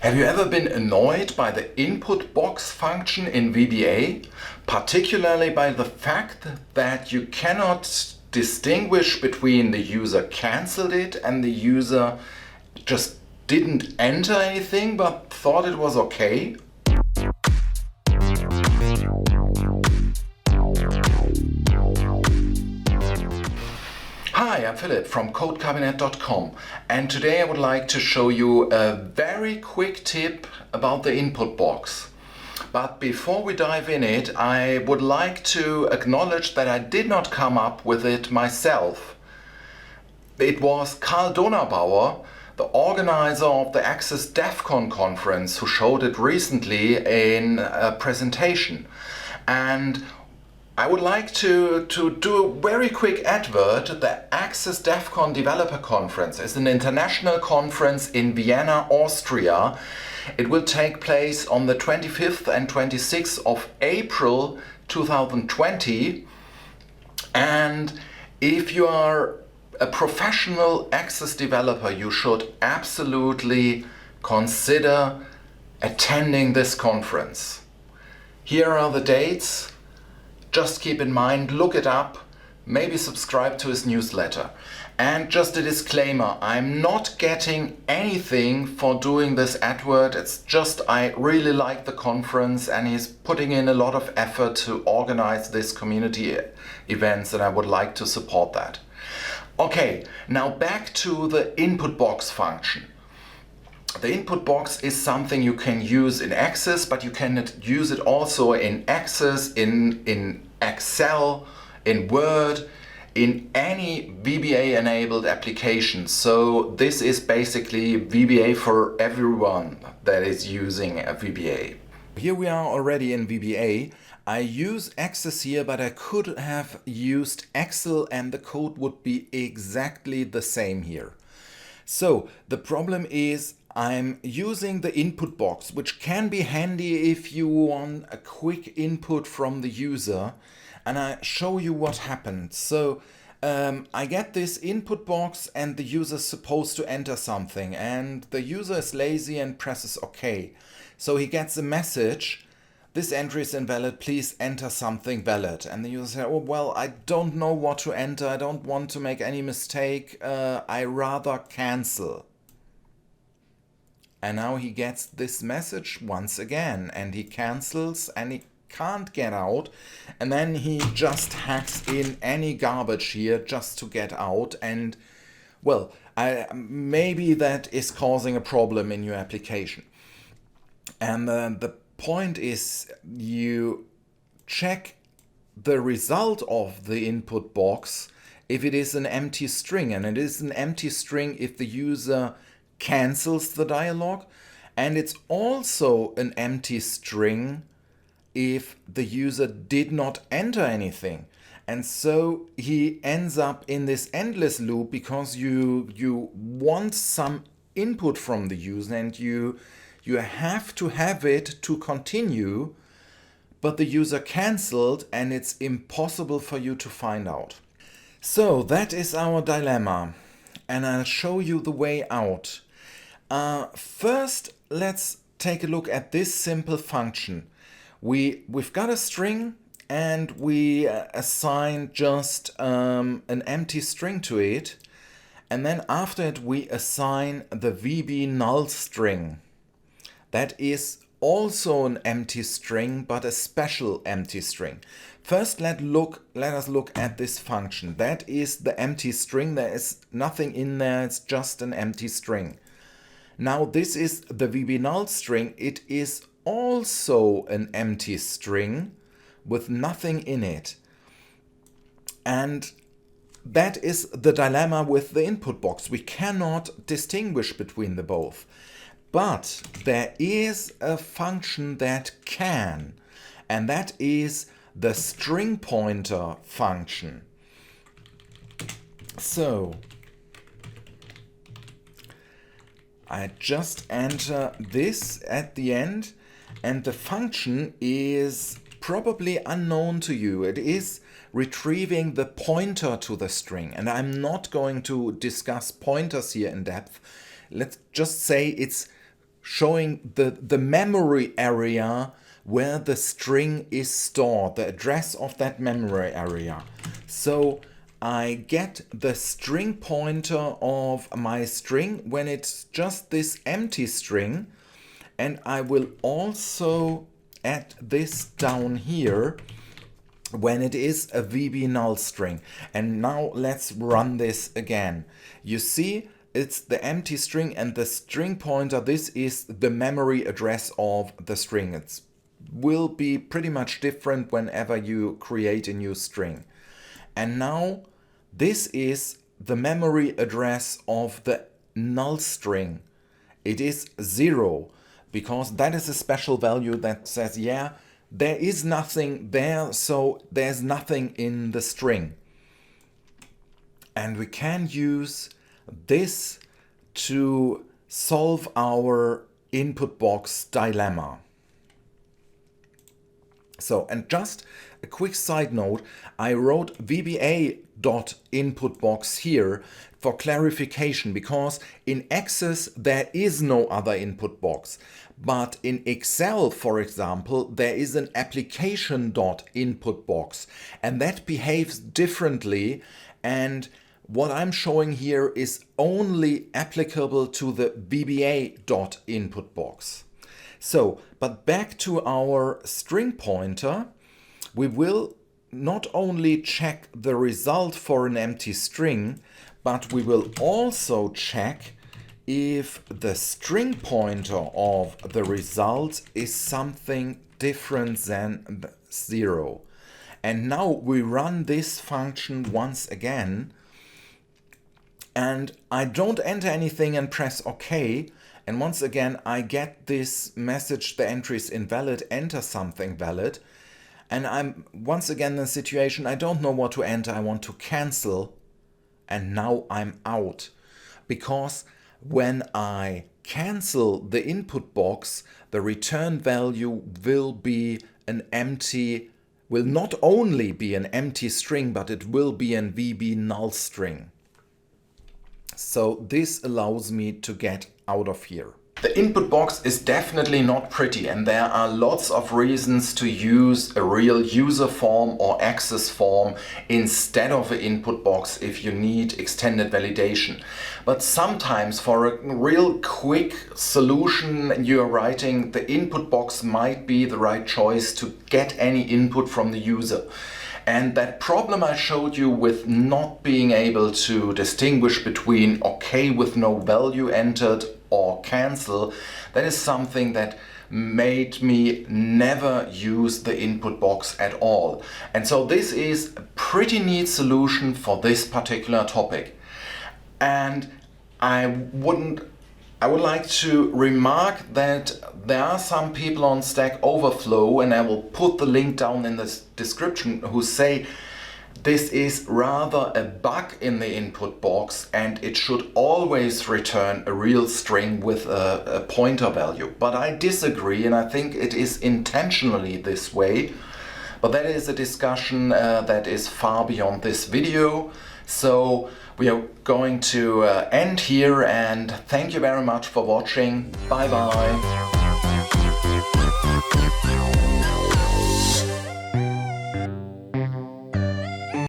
Have you ever been annoyed by the input box function in VBA? Particularly by the fact that you cannot distinguish between the user cancelled it and the user just didn't enter anything but thought it was okay? Hi, I'm Philip from codekabinett.com, and today I would like to show you a very quick tip about the input box. But before we dive in it, I would like to acknowledge that I did not come up with it myself. It was Karl Donaubauer, the organizer of the Access.com conference, who showed it recently in a presentation. And I would like to do a very quick advert. The Access.com Developer Conference is an international conference in Vienna, Austria. It will take place on the 25th and 26th of April 2020. And if you are a professional Access developer, you should absolutely consider attending this conference. Here are the dates. Just keep in mind, look it up, maybe subscribe to his newsletter. And just a disclaimer, I'm not getting anything for doing this advert. It's just I really like the conference and he's putting in a lot of effort to organize this community events, and I would like to support that. Okay, now back to the input box function. The input box is something you can use in Access, but you can use it also in Access, in Excel, in Word, in any VBA enabled application. So this is basically VBA for everyone that is using a VBA. Here we are already in VBA. I use Access here, but I could have used Excel and the code would be exactly the same here. So the problem is I'm using the input box, which can be handy if you want a quick input from the user, and I show you what happened. So I get this input box and the user is supposed to enter something, and the user is lazy and presses OK. So he gets a message, this entry is invalid, please enter something valid. And the user says, oh, well, I don't know what to enter, I don't want to make any mistake, I rather cancel. And now he gets this message once again, and he cancels and he can't get out. And then he just hacks in any garbage here just to get out. And well, maybe that is causing a problem in your application. And the point is you check the result of the input box if it is an empty string. And it is an empty string if the user cancels the dialog, and it's also an empty string if the user did not enter anything. And so he ends up in this endless loop because you want some input from the user and you have to have it to continue, but the user cancelled and it's impossible for you to find out. So that is our dilemma, and I'll show you the way out. First, let's take a look at this simple function. We've got a string and we assign just an empty string to it, and then after it we assign the VB null string. That is also an empty string, but a special empty string. First, let us look at this function. That is the empty string. There is nothing in there, it's just an empty string. Now this is the VB null string. It is also an empty string with nothing in it. And that is the dilemma with the input box. We cannot distinguish between the both. But there is a function that can, and that is the string pointer function. So I just enter this at the end, and the function is probably unknown to you. It is retrieving the pointer to the string, and I'm not going to discuss pointers here in depth. Let's just say it's showing the memory area where the string is stored, the address of that memory area. So I get the string pointer of my string when it's just this empty string, and I will also add this down here when it is a VB null string. And now let's run this again. You see, it's the empty string and the string pointer. This is the memory address of the string. It will be pretty much different whenever you create a new string. And now this is the memory address of the null string. It is 0, because that is a special value that says, yeah, there is nothing there, so there's nothing in the string. And we can use this to solve our input box dilemma. So, and just a quick side note, I wrote VBA.InputBox here for clarification, because in Access there is no other input box. But in Excel, for example, there is an application.InputBox, and that behaves differently. And what I'm showing here is only applicable to the VBA.InputBox. So, but back to our string pointer, we will not only check the result for an empty string, but we will also check if the string pointer of the result is something different than 0. And now we run this function once again, and I don't enter anything and press OK. And once again, I get this message, the entry is invalid, enter something valid. And I'm once again in a situation, I don't know what to enter, I want to cancel. And now I'm out. Because when I cancel the input box, the return value will be an empty, will not only be an empty string, but it will be an VB null string. So this allows me to get out of here. The input box is definitely not pretty, and there are lots of reasons to use a real user form or access form instead of an input box if you need extended validation. But sometimes for a real quick solution you're writing, the input box might be the right choice to get any input from the user. And that problem I showed you with not being able to distinguish between OK with no value entered or cancel, that is something that made me never use the input box at all. And so this is a pretty neat solution for this particular topic. And I would like to remark that there are some people on Stack Overflow, and I will put the link down in the description, who say this is rather a bug in the input box and it should always return a real string with a pointer value. But I disagree, and I think it is intentionally this way. But that is a discussion that is far beyond this video. So we are going to end here, and thank you very much for watching. Bye bye.